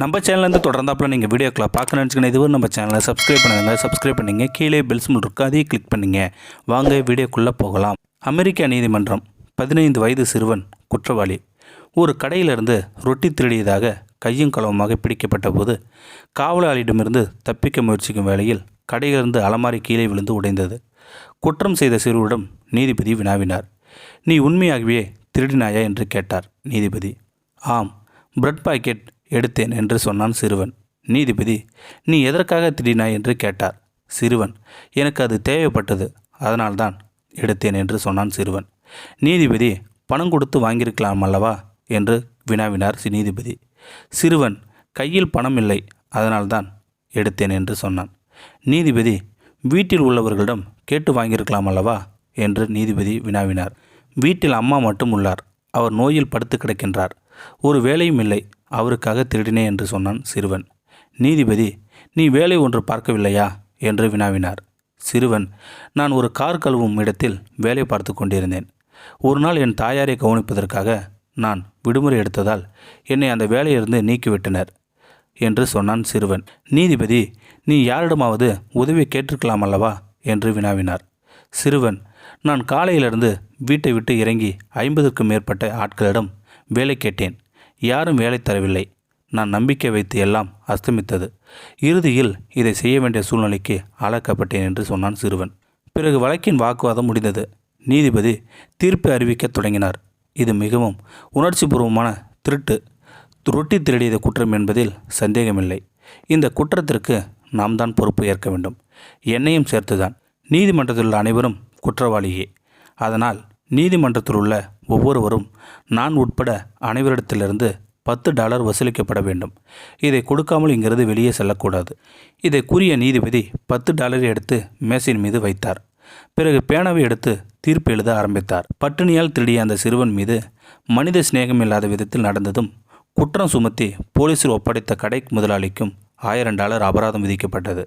நம்ம சேனல்லேருந்து தொடர்ந்தாப்பில் நீங்கள் வீடியோக்களை பார்க்க நினச்சிக்கணும். இதுவரை நம்ம சேனலை சப்ஸ்கிரைப் பண்ணிங்க. கீழே பெல் சிம்பல் இருக்குது, அதையும் கிளிக் பண்ணிங்க. வாங்க வீடியோக்குள்ளே போகலாம். அமெரிக்க நீதிமன்றம் 15 வயது சிறுவன் குற்றவாளி ஒரு கடையிலிருந்து ரொட்டி திருடியதாக கையும் களவுமாக பிடிக்கப்பட்ட போது காவலாளியிடமிருந்து தப்பிக்க முயற்சிக்கும் வேளையில் கடையிலிருந்து அலமாரி கீழே விழுந்து உடைந்தது. குற்றம் செய்த சிறுவனிடம் நீதிபதி வினாவினார். நீ உண்மையாகவே திருடினாயா என்று கேட்டார் நீதிபதி. ஆம், பிரெட் பாக்கெட் எடுத்தேன் என்று சொன்னான் சிறுவன். நீதிபதி, நீ எதற்காக திருடினாய் என்று கேட்டார். சிறுவன், எனக்கு அது தேவைப்பட்டது, அதனால்தான் எடுத்தேன் என்று சொன்னான் சிறுவன். நீதிபதி, பணம் கொடுத்து வாங்கியிருக்கலாம் அல்லவா என்று வினாவினார் நீதிபதி. சிறுவன், கையில் பணம் இல்லை, அதனால்தான் எடுத்தேன் என்று சொன்னான். நீதிபதி, வீட்டில் உள்ளவர்களிடம் கேட்டு வாங்கியிருக்கலாம் அல்லவா என்று நீதிபதி வினாவினார். வீட்டில் அம்மா மட்டும் உள்ளார், அவர் நோயில் படுத்து கிடக்கின்றார், ஒரு வேலையும் இல்லை, அவருக்காக திருடினேன் என்று சொன்னான் சிறுவன். நீதிபதி, நீ வேலை ஒன்று பார்க்கவில்லையா என்று வினாவினார். சிறுவன், நான் ஒரு கார் கழுவும் இடத்தில் வேலை பார்த்து கொண்டிருந்தேன். ஒரு நாள் என் தாயாரை கவனிப்பதற்காக நான் விடுமுறை எடுத்ததால் என்னை அந்த வேலையிலிருந்து நீக்கிவிட்டனர் என்று சொன்னான் சிறுவன். நீதிபதி, நீ யாரிடமாவது உதவி கேட்டிருக்கலாம் அல்லவா என்று வினாவினார். சிறுவன், நான் காலையிலிருந்து வீட்டை விட்டு இறங்கி 50க்கும் மேற்பட்ட ஆட்களிடம் வேலை கேட்டேன், யாரும் வேலை தரவில்லை. நான் நம்பிக்கை வைத்து எல்லாம் அஸ்தமித்தது. இறுதியில் இதை செய்ய வேண்டிய சூழ்நிலைக்கு ஆளாக்கப்பட்டேன் என்று சொன்னான் சிறுவன். பிறகு வழக்கின் வாக்குவாதம் முடிந்தது. நீதிபதி தீர்ப்பை அறிவிக்கத் தொடங்கினார். இது மிகவும் உணர்ச்சிபூர்வமான திருட்டு, ரொட்டி திருடியது குற்றம் என்பதில் சந்தேகமில்லை. இந்த குற்றத்திற்கு நாம் தான் பொறுப்பு ஏற்க வேண்டும், என்னையும் சேர்த்துதான். நீதிமன்றத்தில் உள்ள அனைவரும் குற்றவாளியே. அதனால் நீதிமன்றத்தில் உள்ள ஒவ்வொருவரும் நான் உட்பட அனைவரிடத்திலிருந்து $10 வசூலிக்கப்பட வேண்டும். இதை கொடுக்காமல் இங்கிருந்து வெளியே செல்லக்கூடாது. இதை கூறிய நீதிபதி $10 எடுத்து மேசையின் மீது வைத்தார். பிறகு பேனாவை எடுத்து தீர்ப்பு எழுத ஆரம்பித்தார். பட்டினியால் திருடிய அந்த சிறுவன் மீது மனித சிநேகம் இல்லாத விதத்தில் நடந்ததும் குற்றம் சுமத்தி போலீசில் ஒப்படைத்த கடை முதலாளிக்கும் $1000 அபராதம் விதிக்கப்பட்டது.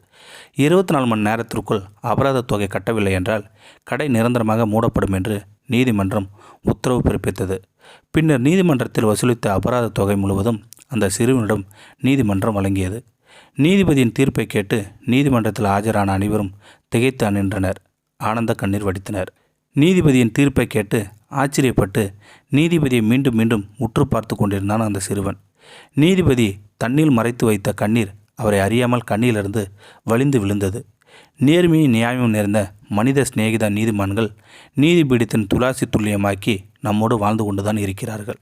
24 மணி நேரத்திற்குள் அபராத தொகை கட்டவில்லை என்றால் கடை நிரந்தரமாக மூடப்படும் என்று நீதிமன்றம் உத்தரவு பிறப்பித்தது. பின்னர் நீதிமன்றத்தில் வசூலித்த அபராத தொகை முழுவதும் அந்த சிறுவனிடம் நீதிமன்றம் வழங்கியது. நீதிபதியின் தீர்ப்பை கேட்டு நீதிமன்றத்தில் ஆஜரான அனைவரும் திகைத்து நின்றனர், ஆனந்த கண்ணீர் வடித்தனர். நீதிபதியின் தீர்ப்பை கேட்டு ஆச்சரியப்பட்டு நீதிபதியை மீண்டும் மீண்டும் உற்று பார்த்து கொண்டிருந்தான் அந்த சிறுவன். நீதிபதி தண்ணீர் மறைத்து வைத்த கண்ணீர் அவரை அறியாமல் கண்ணிலிருந்து வழிந்து விழுந்தது. நேர்மையும் நியாயமும் நேர்ந்த மனித சிநேகித நீதிமான்கள் நீதிபீடத்தின் துளாசி துல்லியமாக்கி நம்மோடு வாழ்ந்து கொண்டு தான் இருக்கிறார்கள்.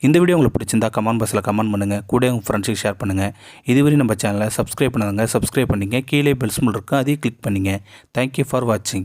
இந்த வீடியோ உங்களுக்கு பிடிச்சிருந்தா கமெண்ட் பாக்ஸில் கமெண்ட் பண்ணுங்கள், கூட உங்கள் ஃப்ரெண்ட்ஸுக்கு ஷேர் பண்ணுங்கள். இதுவரை நம்ம சேனலை சப்ஸ்கிரைப் பண்ணுங்க, சப்ஸ்கிரைப் பண்ணிங்க. கீழே பெல் சிம்பல் இருக்குது, அதையும் கிளிக் பண்ணிங்க. தேங்க்யூ ஃபார் வாட்சிங்.